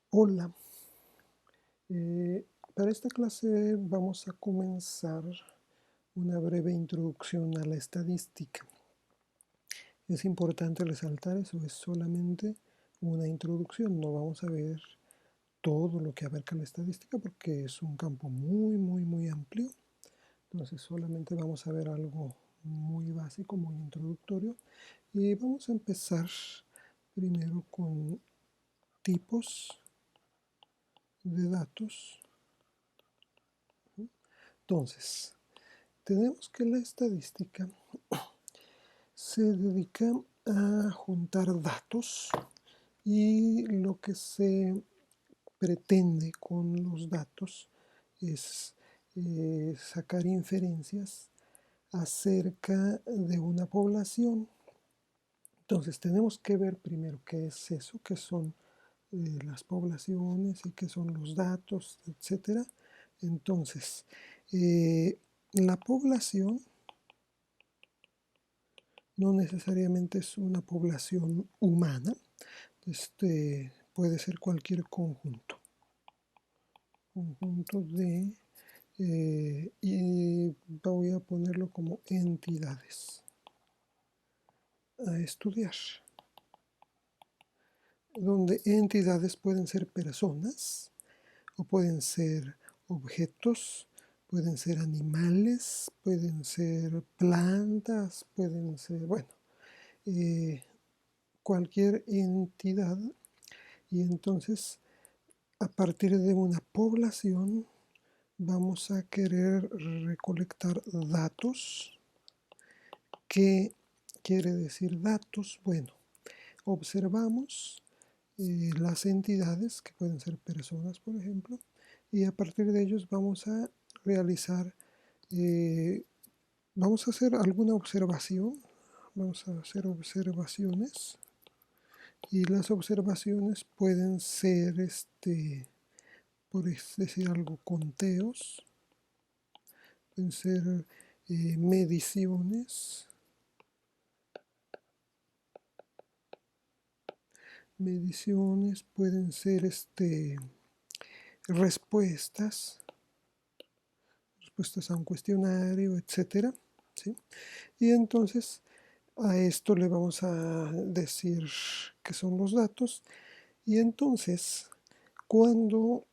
Hola, para esta clase vamos a comenzar una breve introducción a la estadística. Es importante resaltar eso, es solamente una introducción, no vamos a ver todo lo que abarca la estadística porque es un campo muy amplio. Entonces solamente vamos a ver algo muy básico, muy introductorio, y vamos a empezar primero con tipos de datos. Entonces, tenemos que la estadística se dedica a juntar datos y lo que se pretende con los datos es sacar inferencias acerca de una población. Entonces tenemos que ver primero qué es eso, qué son las poblaciones y qué son los datos, etcétera. Entonces, la población no necesariamente es una población humana, puede ser cualquier conjunto de, y voy a ponerlo como entidades a estudiar, donde entidades pueden ser personas o pueden ser objetos, pueden ser animales, pueden ser plantas, pueden ser, bueno, cualquier entidad. Y entonces, a partir de una población, vamos a querer recolectar datos. ¿Qué quiere decir datos? Bueno, observamos las entidades, que pueden ser personas, por ejemplo, y a partir de ellos vamos a realizar, vamos a hacer alguna observación, vamos a hacer observaciones, y las observaciones pueden ser, por decir algo, conteos, pueden ser mediciones, pueden ser respuestas, respuestas a un cuestionario, etcétera, ¿sí? Y entonces a esto le vamos a decir que son los datos. Y entonces, cuando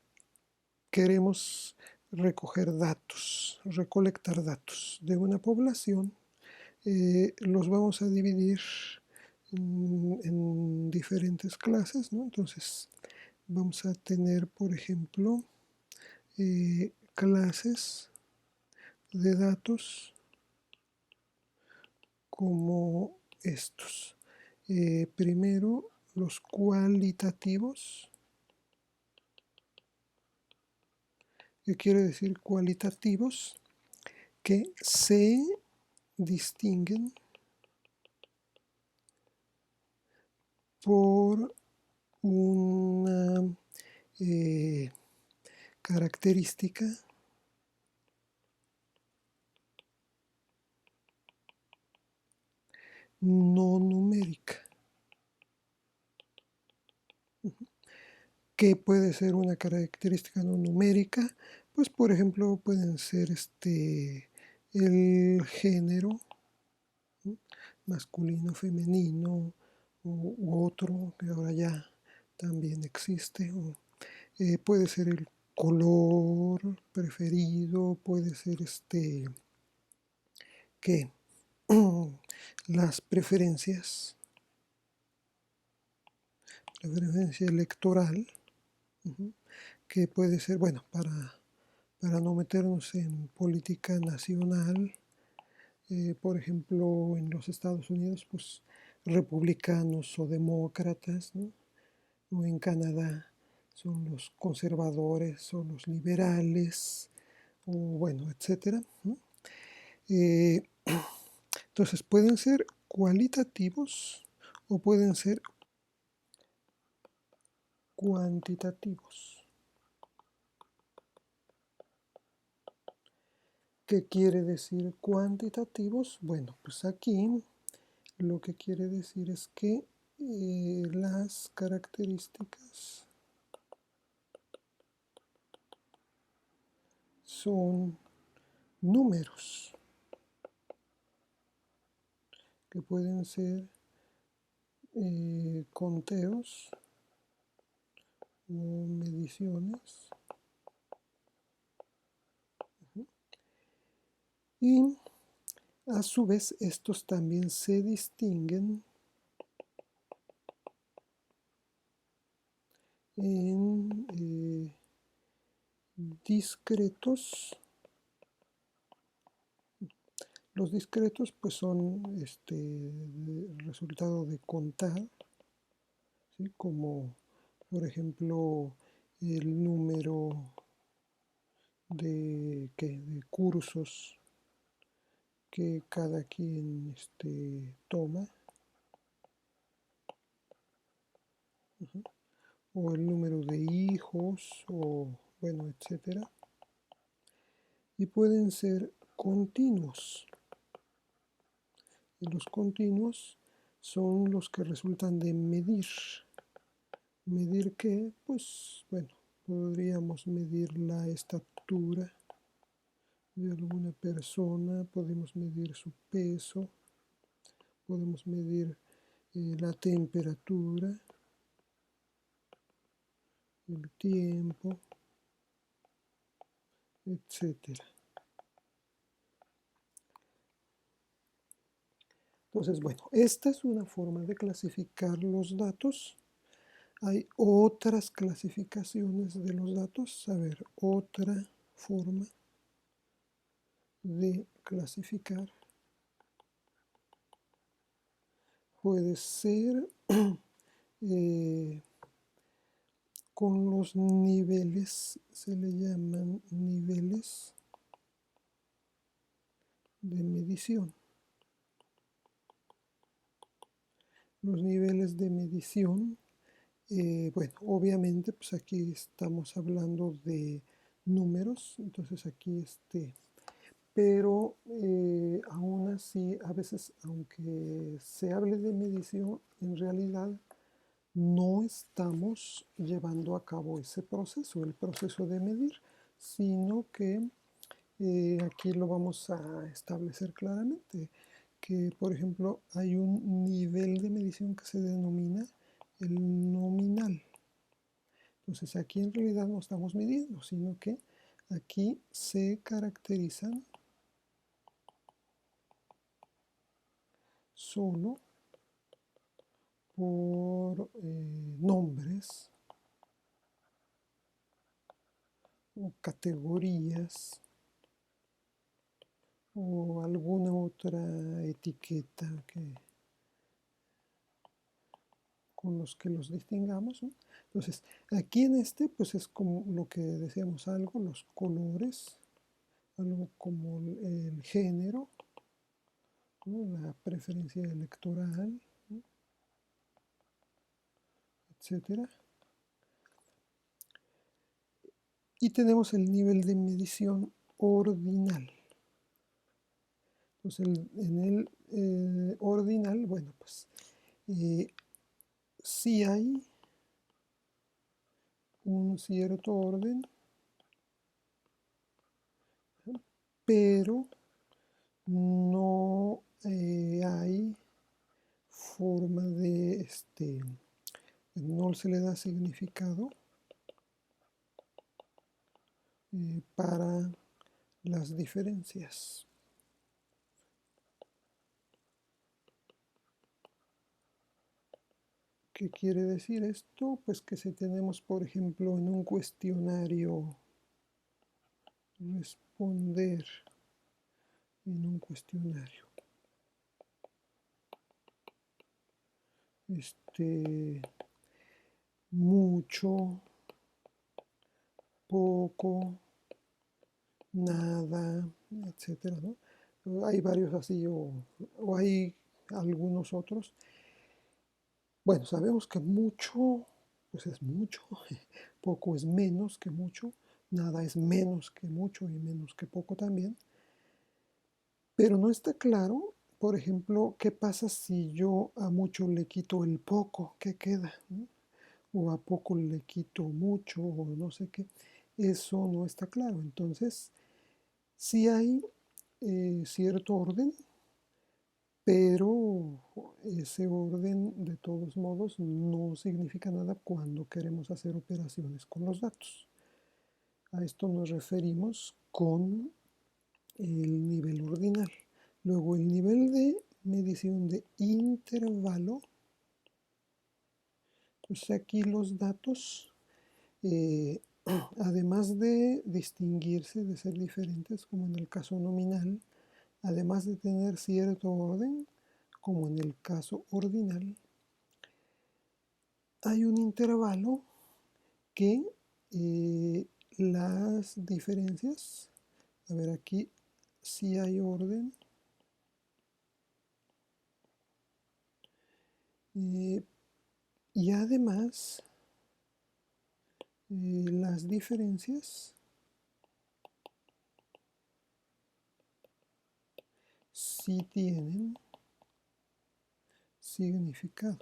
queremos recoger datos, recolectar datos de una población, los vamos a dividir en diferentes clases, ¿no? Entonces, vamos a tener, por ejemplo, clases de datos como estos. Primero, los cualitativos. ¿Qué quiere decir cualitativos? Que se distinguen por una característica no numérica. ¿Qué puede ser una característica no numérica? Pues por ejemplo pueden ser el género, ¿no? Masculino, femenino u otro que ahora ya también existe, o puede ser el color preferido, puede ser que las preferencias, preferencia electoral, que puede ser, bueno, para no meternos en política nacional, por ejemplo, en los Estados Unidos, pues republicanos o demócratas, ¿no? O en Canadá son los conservadores o los liberales, o bueno, etcétera, ¿no? Eh, entonces pueden ser cualitativos o pueden ser cuantitativos. ¿Qué quiere decir cuantitativos? Bueno, pues aquí lo que quiere decir es que las características son números, que pueden ser conteos o mediciones. Y a su vez estos también se distinguen en discretos. Los discretos pues son el resultado de contar, ¿sí? Como por ejemplo el número de cursos que cada quien toma, o el número de hijos, o bueno, etcétera. Y pueden ser continuos. Y los continuos son los que resultan de medir. ¿Medir qué? Pues bueno, podríamos medir la estatura de alguna persona, podemos medir su peso, podemos medir la temperatura, el tiempo, etcétera. Entonces, bueno, esta es una forma de clasificar los datos. Hay otras clasificaciones de los datos. A ver, otra forma de clasificar puede ser con los niveles, se le llaman niveles de medición. Los niveles de medición, bueno, obviamente pues aquí estamos hablando de números, entonces aquí pero aún así a veces aunque se hable de medición, en realidad no estamos llevando a cabo ese proceso, el proceso de medir, sino que aquí lo vamos a establecer claramente, que por ejemplo hay un nivel de medición que se denomina el nominal. Entonces aquí en realidad no estamos midiendo, sino que aquí se caracterizan solo por nombres o categorías o alguna otra etiqueta con los que los distingamos, ¿no? Entonces, aquí en pues es como lo que decíamos, algo, los colores, algo como el género, ¿no? La preferencia electoral, ¿no? Etcétera. Y tenemos el nivel de medición ordinal. Entonces, en el ordinal, bueno, pues sí hay un cierto orden, pero no hay forma de, no se le da significado para las diferencias. ¿Qué quiere decir esto? Pues que si tenemos, por ejemplo, en un cuestionario, responder en un cuestionario, mucho, poco, nada, etcétera, ¿no? Hay varios así, o hay algunos otros. Bueno, sabemos que mucho, pues es mucho, poco es menos que mucho, nada es menos que mucho y menos que poco también. Pero no está claro, por ejemplo, qué pasa si yo a mucho le quito el poco, ¿qué queda? ¿No? O a poco le quito mucho, o no sé qué. Eso no está claro. Entonces, Sí hay cierto orden, pero ese orden de todos modos no significa nada cuando queremos hacer operaciones con los datos. A esto nos referimos con el nivel ordinal. Luego el nivel de medición de intervalo, pues aquí los datos, además de distinguirse, de ser diferentes, como en el caso nominal, además de tener cierto orden, como en el caso ordinal, hay un intervalo que las diferencias, a ver aquí sí hay orden, y además las diferencias sí tienen significado.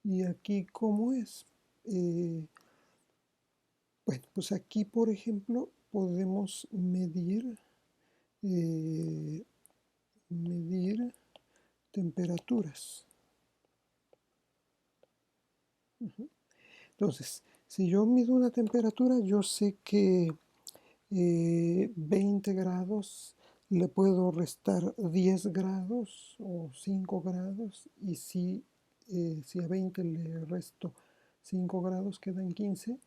¿Y aquí cómo es? Bueno, pues aquí, por ejemplo, podemos medir temperaturas. Entonces, si yo mido una temperatura, yo sé que 20 grados le puedo restar 10 grados o 5 grados, y si a 20 le resto 5 grados quedan 15,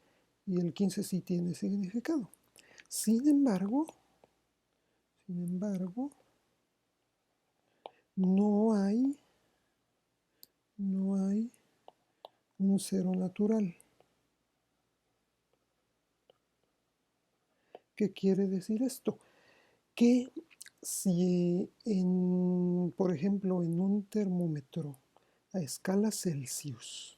y el 15 sí tiene significado. Sin embargo, no hay un cero natural. ¿Qué quiere decir esto? Que si, por ejemplo, en un termómetro a escala Celsius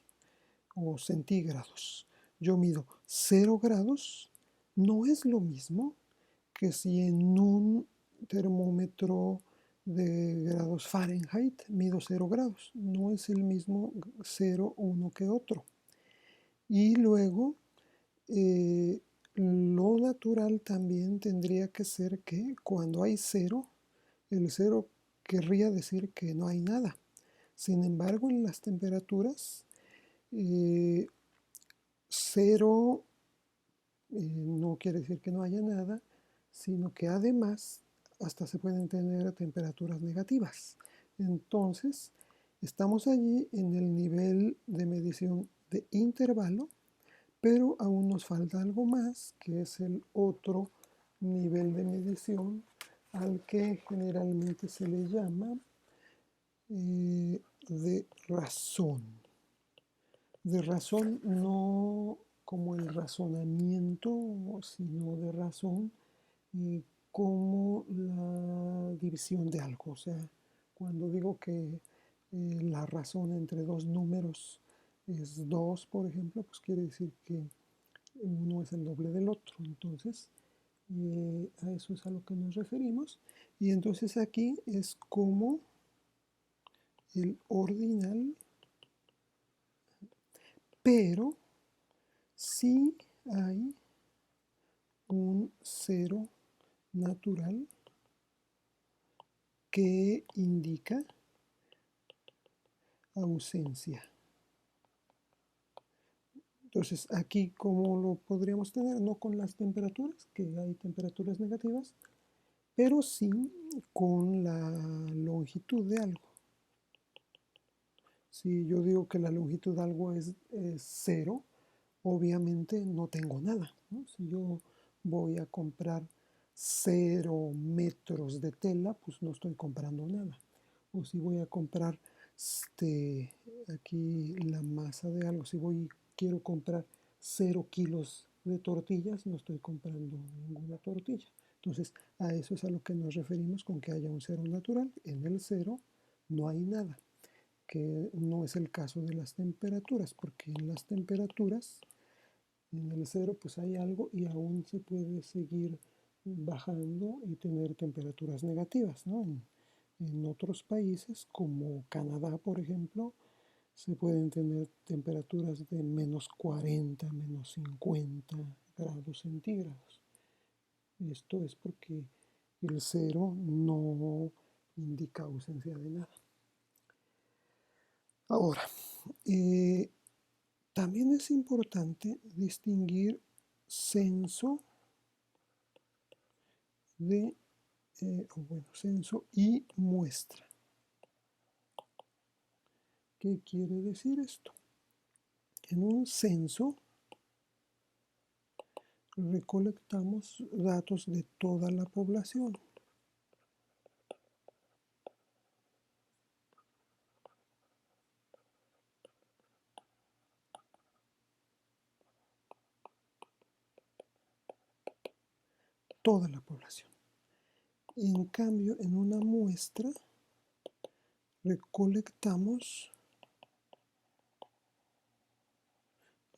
o centígrados, yo mido 0 grados, no es lo mismo que si en un termómetro de grados Fahrenheit mido 0 grados. No es el mismo 0 uno que otro. Y luego, lo natural también tendría que ser que cuando hay cero, el cero querría decir que no hay nada. Sin embargo, en las temperaturas, cero no quiere decir que no haya nada, sino que además hasta se pueden tener temperaturas negativas. Entonces, estamos allí en el nivel de medición de intervalo, pero aún nos falta algo más, que es el otro nivel de medición al que generalmente se le llama de razón. De razón no como el razonamiento, sino de razón como la división de algo. O sea, cuando digo que la razón entre dos números es 2, por ejemplo, pues quiere decir que uno es el doble del otro. Entonces, a eso es a lo que nos referimos. Y entonces aquí es como el ordinal, pero sí hay un cero natural que indica ausencia. Entonces, aquí, ¿cómo lo podríamos tener? No con las temperaturas, que hay temperaturas negativas, pero sí con la longitud de algo. Si yo digo que la longitud de algo es 0, obviamente no tengo nada, ¿no? Si yo voy a comprar 0 metros de tela, pues no estoy comprando nada. O si voy a comprar aquí la masa de algo, si quiero comprar 0 kilos de tortillas, no estoy comprando ninguna tortilla. Entonces, a eso es a lo que nos referimos con que haya un cero natural. En el cero no hay nada, que no es el caso de las temperaturas, porque en las temperaturas, en el cero, pues hay algo y aún se puede seguir bajando y tener temperaturas negativas, ¿no? En otros países, como Canadá, por ejemplo, se pueden tener temperaturas de -40, -50 grados centígrados. Esto es porque el 0 no indica ausencia de nada. Ahora, también es importante distinguir censo censo y muestra. ¿Qué quiere decir esto? En un censo recolectamos datos de toda la población. Toda la población. En cambio, en una muestra recolectamos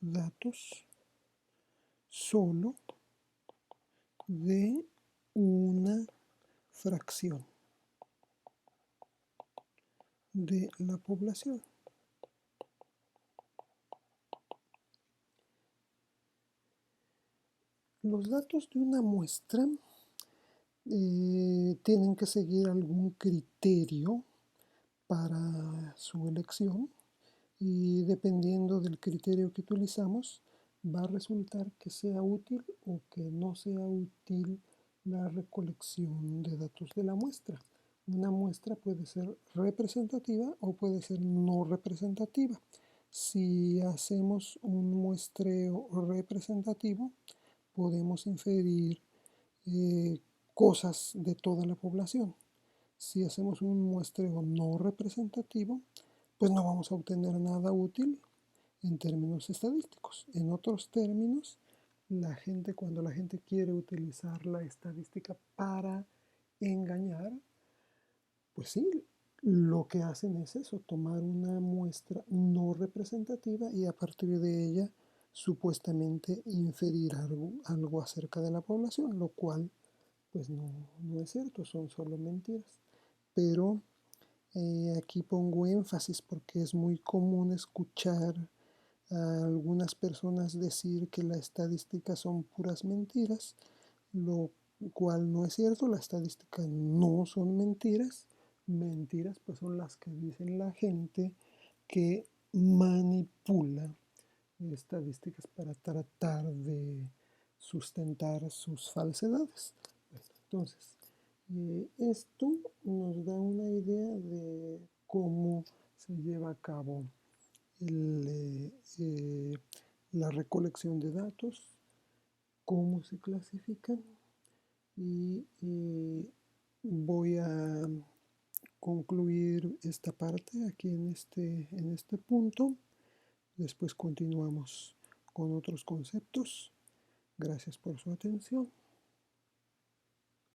datos solo de una fracción de la población. Los datos de una muestra tienen que seguir algún criterio para su elección y dependiendo del criterio que utilizamos va a resultar que sea útil o que no sea útil la recolección de datos de la muestra. Una muestra puede ser representativa o puede ser no representativa. Si hacemos un muestreo representativo, podemos inferir cosas de toda la población. Si hacemos un muestreo no representativo, pues no vamos a obtener nada útil en términos estadísticos. En otros términos, cuando la gente quiere utilizar la estadística para engañar, pues sí, lo que hacen es eso, tomar una muestra no representativa y a partir de ella supuestamente inferir algo acerca de la población, lo cual pues no es cierto, son solo mentiras. Pero aquí pongo énfasis porque es muy común escuchar a algunas personas decir que la estadística son puras mentiras, lo cual no es cierto. La estadística no son mentiras. Mentiras pues son las que dicen la gente que manipula estadísticas para tratar de sustentar sus falsedades. Entonces, esto nos da una idea de cómo se lleva a cabo la recolección de datos, cómo se clasifican y voy a concluir esta parte aquí en este punto. Después continuamos con otros conceptos. Gracias por su atención.